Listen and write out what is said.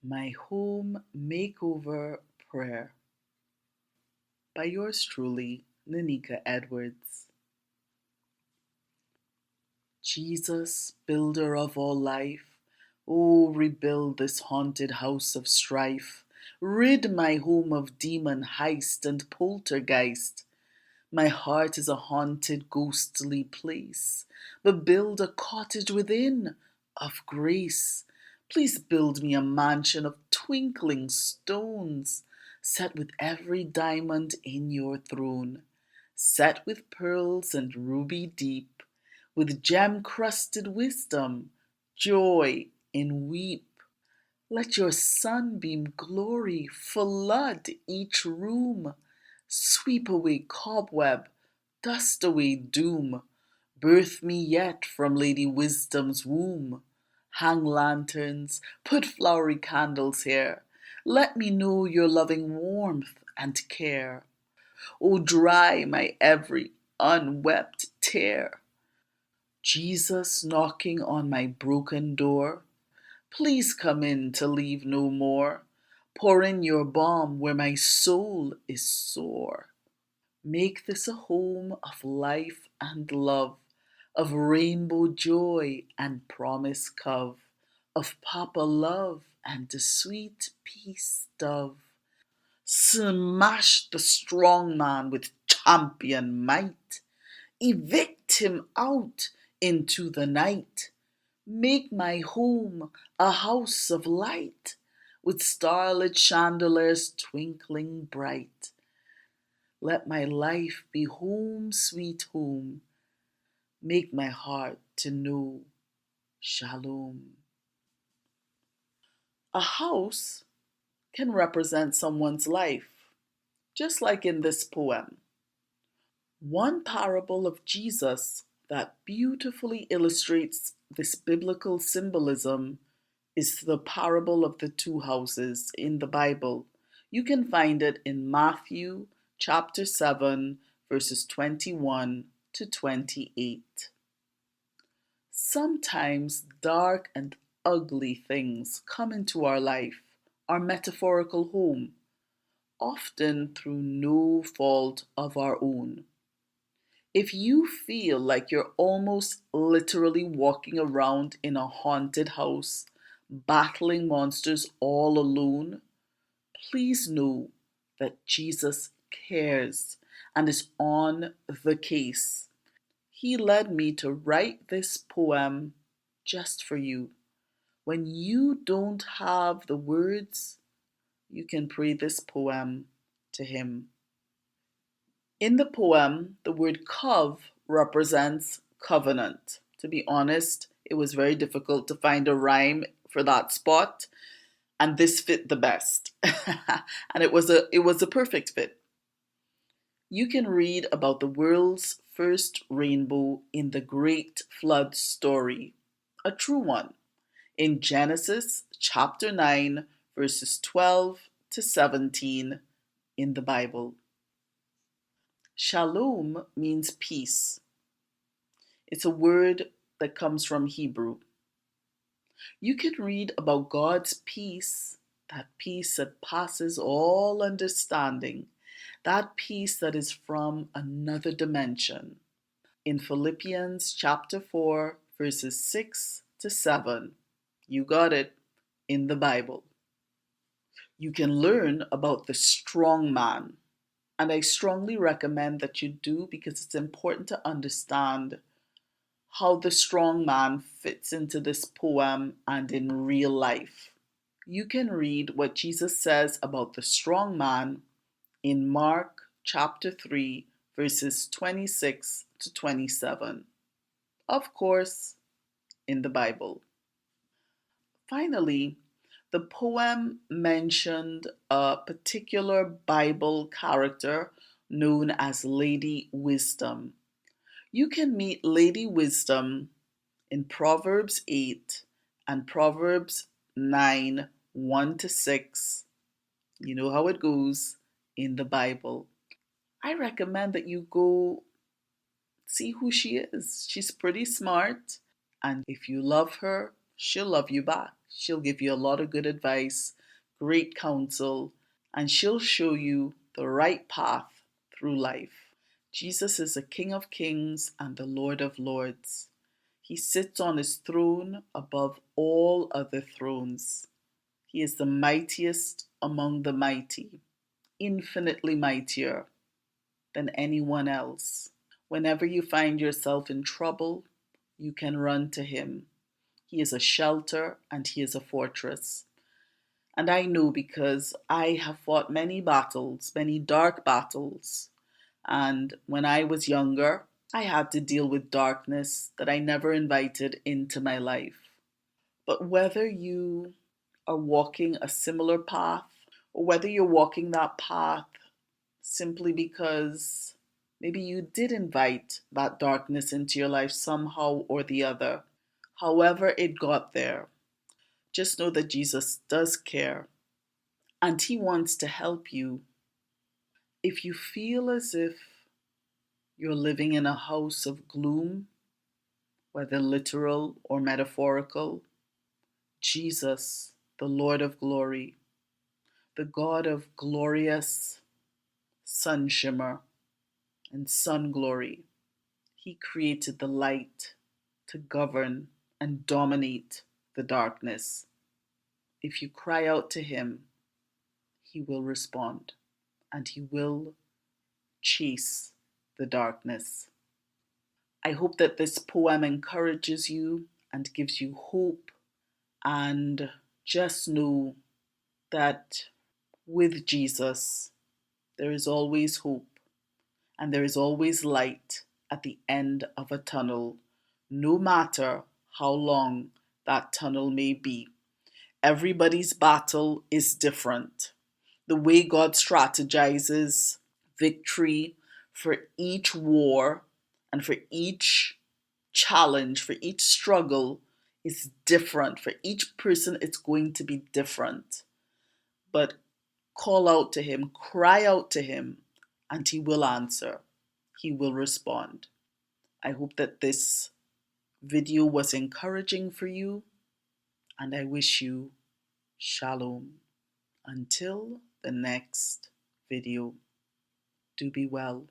My Home Makeover Prayer by yours truly, Nanika Edwards. Jesus, builder of all life, oh, rebuild this haunted house of strife. Rid my home of demon heist and poltergeist. My heart is a haunted, ghostly place, but build a cottage within of grace. Please build me a mansion of twinkling stones, set with every diamond in your throne, set with pearls and ruby deep, with gem-crusted wisdom, joy in weep. Let your sunbeam glory flood each room. Sweep away cobweb, dust away doom. Birth me yet from Lady Wisdom's womb. Hang lanterns, put flowery candles here. Let me know your loving warmth and care. Oh, dry my every unwept tear. Jesus knocking on my broken door. Please come in to leave no more. Pour in your balm where my soul is sore. Make this a home of life and love, of rainbow joy and promise cove, of Papa love and the sweet peace dove. Smash the strong man with champion might. Evict him out into the night. Make my home a house of light, with starlit chandeliers twinkling bright. Let my life be home, sweet home. Make my heart to know shalom. A house can represent someone's life, just like in this poem. One parable of Jesus that beautifully illustrates this biblical symbolism is the parable of the two houses in the Bible. You can find it in Matthew chapter 7, verses 21 to 28. Sometimes dark and ugly things come into our life, our metaphorical home, often through no fault of our own. If you feel like you're almost literally walking around in a haunted house, battling monsters all alone, please know that Jesus cares and is on the case. He led me to write this poem just for you. When you don't have the words, you can pray this poem to him. In the poem, the word cove represents covenant. To be honest, it was very difficult to find a rhyme for that spot, and this fit the best. And it was a perfect fit. You can read about the world's first rainbow in the Great Flood story, a true one, in Genesis chapter 9, verses 12 to 17 in the Bible. Shalom means peace. It's a word that comes from Hebrew. You can read about God's peace, that peace that passes all understanding, that peace that is from another dimension, in Philippians chapter 4, verses 6 to 7. You got it, in the Bible. You can learn about the strong man. And I strongly recommend that you do, because it's important to understand how the strong man fits into this poem and in real life. You can read what Jesus says about the strong man in Mark chapter 3, verses 26 to 27. Of course, in the Bible. Finally, the poem mentioned a particular Bible character known as Lady Wisdom. You can meet Lady Wisdom in Proverbs 8 and Proverbs 9, 1 to 6. You know how it goes in the Bible. I recommend that you go see who she is. She's pretty smart, and if you love her, she'll love you back. She'll give you a lot of good advice, great counsel, and she'll show you the right path through life. Jesus is the King of Kings and the Lord of Lords. He sits on his throne above all other thrones. He is the mightiest among the mighty, infinitely mightier than anyone else. Whenever you find yourself in trouble, you can run to him. He is a shelter and he is a fortress. And I know because I have fought many battles, many dark battles. And when I was younger, I had to deal with darkness that I never invited into my life. But whether you are walking a similar path, or whether you're walking that path simply because maybe you did invite that darkness into your life somehow or the other, however it got there, just know that Jesus does care and he wants to help you. If you feel as if you're living in a house of gloom, whether literal or metaphorical, Jesus, the Lord of glory, the God of glorious sun shimmer and sun glory, he created the light to govern and dominate the darkness. If you cry out to him, he will respond and he will chase the darkness. I hope that this poem encourages you and gives you hope, and just know that with Jesus there is always hope and there is always light at the end of a tunnel, no matter how long that tunnel may be. Everybody's battle is different. The way God strategizes victory for each war and for each challenge, for each struggle is different. For each person, it's going to be different. But call out to him, cry out to him, and he will answer. He will respond. I hope that this video was encouraging for you, and I wish you shalom. Until the next video, do be well.